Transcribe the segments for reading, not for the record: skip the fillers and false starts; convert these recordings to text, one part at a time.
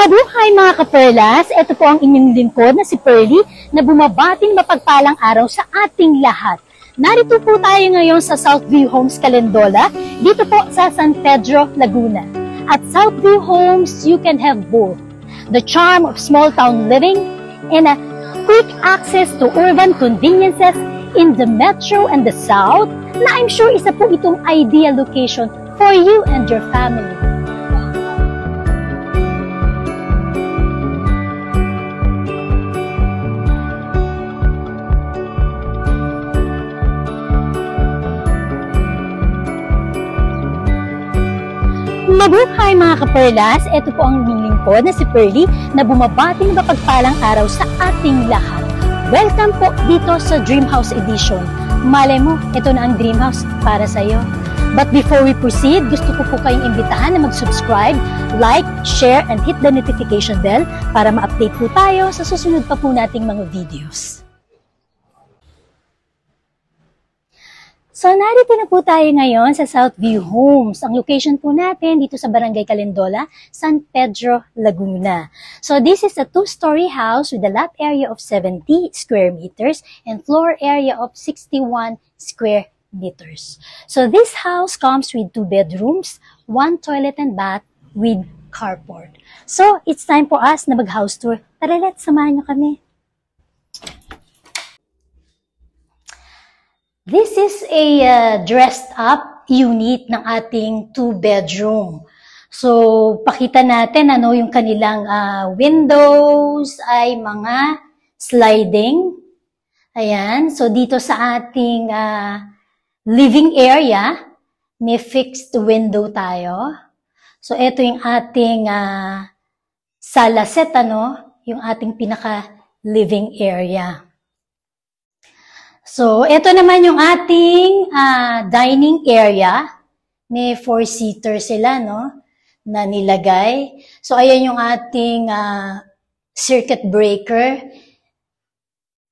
Mabuhay mga kaperlas! Ito po ang inyong lingkod na si Pearly na bumabating mapagpalang araw sa ating lahat. Narito po tayo ngayon sa Southview Homes, Calendola, dito po sa San Pedro, Laguna. At Southview Homes, you can have both the charm of small town living and a quick access to urban conveniences in the metro and the south na I'm sure isa po itong ideal location for you and your family. Mabuhay mga kaperlas! Ito po ang lingkod na si Pearly na bumabating mapagpalang araw sa ating lahat. Welcome po dito sa Dream House Edition. Malay mo, ito na ang Dream House para sa iyo. But before we proceed, gusto ko po kayong imbitahan na mag-subscribe, like, share, and hit the notification bell para ma-update po tayo sa susunod pa po nating mga videos. So, narito na po tayo ngayon sa Southview Homes. Ang location po natin dito sa Barangay Calendola, San Pedro, Laguna. So, this is a two-story house with a lot area of 70 square meters and floor area of 61 square meters. So, this house comes with 2 bedrooms, 1 toilet and bath with carport. So, it's time for us na mag-house tour. Tara, let's samahan nyo kami. This is a dressed up unit ng ating 2-bedroom. So, pakita natin ano yung kanilang windows ay mga sliding. Ayan. So, dito sa ating living area, may fixed window tayo. So, ito yung ating sala set, ano? Yung ating pinaka-living area. So, ito naman yung ating dining area. May 4-seater sila, no? Na nilagay. So, ayan yung ating circuit breaker.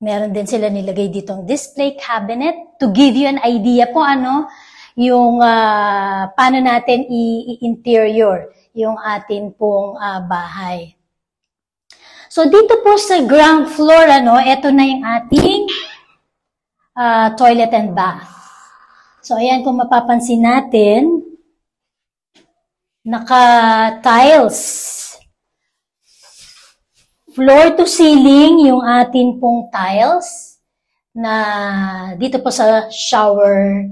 Meron din sila nilagay ditong display cabinet to give you an idea po ano yung paano natin i-interior yung atin pong bahay. So, dito po sa ground floor, ano, ito na yung ating toilet and bath. So, ayan, kung mapapansin natin, naka-tiles. Floor to ceiling yung atin pong tiles na dito po sa shower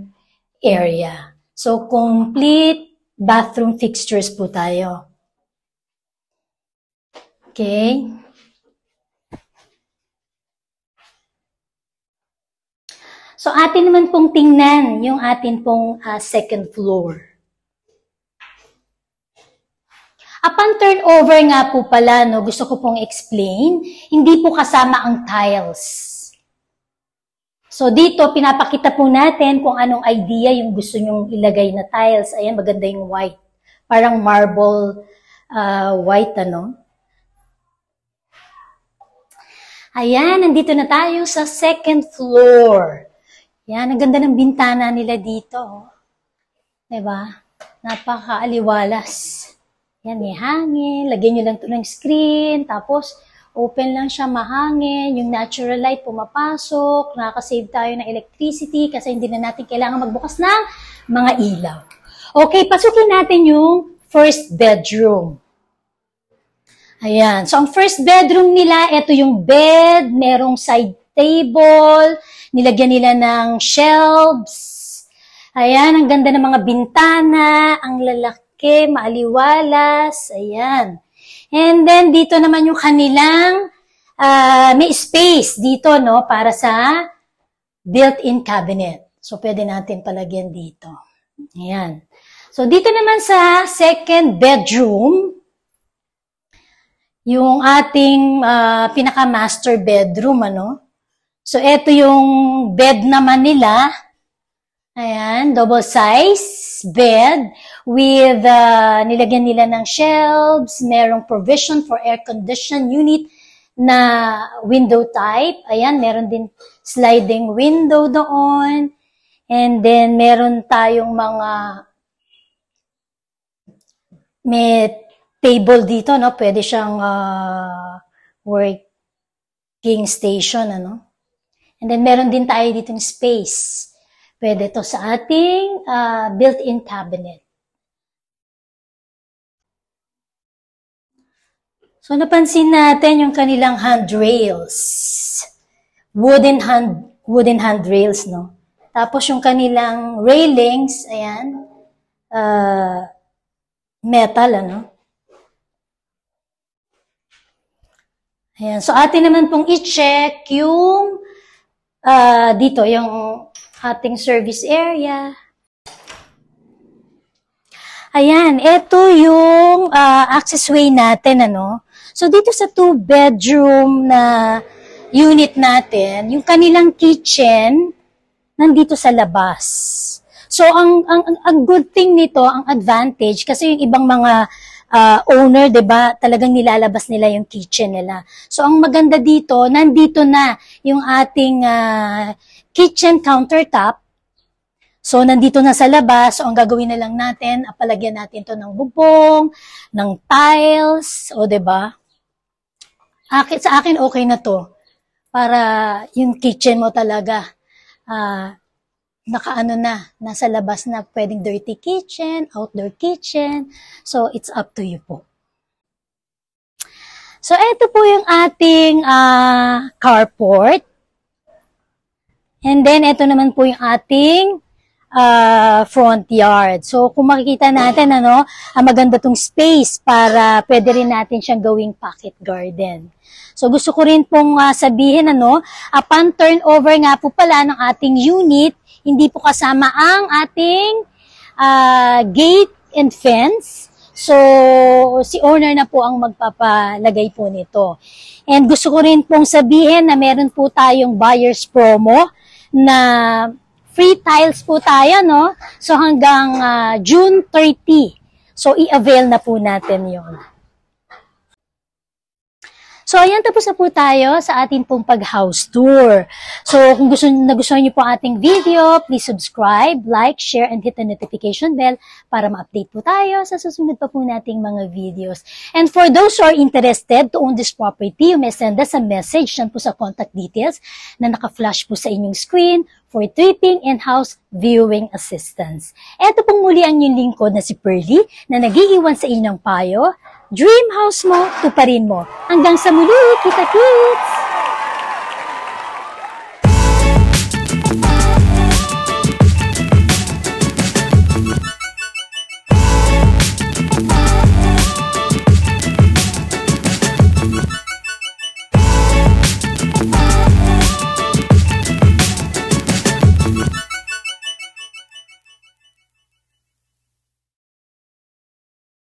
area. So, complete bathroom fixtures po tayo. Okay. So, atin naman pong tingnan yung atin pong second floor. Upon turnover nga po pala, no, gusto ko pong explain, hindi po kasama ang tiles. So, dito, pinapakita po natin kung anong idea yung gusto nyong ilagay na tiles. Ayan, maganda yung white. Parang marble white, ano. Ayan, nandito na tayo sa second floor. Yan, ang ganda ng bintana nila dito. Diba? Napaka-aliwalas. Yan, may hangin. Lagyan nyo lang ito ng screen. Tapos, open lang siya, mahangin. Yung natural light pumapasok. Nakaka-save tayo ng electricity kasi hindi na natin kailangan magbukas ng mga ilaw. Okay, pasukin natin yung first bedroom. Ayan. So, ang first bedroom nila, ito yung bed. Merong side table. Nilagyan nila ng shelves. Ayan, ang ganda ng mga bintana. Ang lalaki, maaliwalas. Ayan. And then, dito naman yung kanilang, may space dito, no, para sa built-in cabinet. So, pwede natin palagyan dito. Ayan. So, dito naman sa second bedroom, yung ating pinaka-master bedroom, ano. So, ito yung bed naman nila. Ayan, double size bed with, nilagyan nila ng shelves, merong provision for air condition unit na window type. Ayan, meron din sliding window doon. And then, meron tayong mga may table dito, no? Pwede siyang working station, ano? And then, meron din tayo dito ng space. Pwede to sa ating built-in cabinet. So, napansin natin yung kanilang handrails. Wooden handrails, no? Tapos, yung kanilang railings, ayan, metal, ano? Ayan. So, atin naman pong i-check yung dito, yung ating service area. Ayan, ito yung accessway natin, ano? So, dito sa 2-bedroom na unit natin, yung kanilang kitchen, nandito sa labas. So, ang good thing nito, ang advantage, kasi yung ibang mga owner, 'di ba, talagang nilalabas nila yung kitchen nila. So, ang maganda dito, nandito na yung ating kitchen countertop. So, nandito na sa labas. So, ang gagawin na lang natin, palagyan natin to ng bubong, ng tiles, o 'di ba? Sa akin okay na to. Para yung kitchen mo talaga nakaano na, nasa labas na, pwedeng dirty kitchen, outdoor kitchen. So, it's up to you po. So, ito po yung ating carport. And then, ito naman po yung ating front yard. So, kung makikita natin, ano, maganda tong space para pwede rin natin siyang gawing pocket garden. So, gusto ko rin pong sabihin, ano, upon turnover nga po pala ng ating unit, hindi po kasama ang ating gate and fence. So, si owner na po ang magpapalagay po nito. And gusto ko rin pong sabihin na meron po tayong buyer's promo na free tiles po tayo, no? So, hanggang June 30. So, i-avail na po natin yon. So, ayan, tapos na po tayo sa ating pong pag-house tour. So, kung nagustuhan niyo po ating video, please subscribe, like, share, and hit the notification bell para ma-update po tayo sa susunod pa po nating mga videos. And for those who are interested to own this property, you may send us a message dyan po sa contact details na naka-flash po sa inyong screen for tripping and house viewing assistance. Ito pong muli ang inyong lingkod na si Pearly na nag-iiwan sa inyong payo. Dream house mo, tuparin mo. Hanggang sa muli, kita-kits!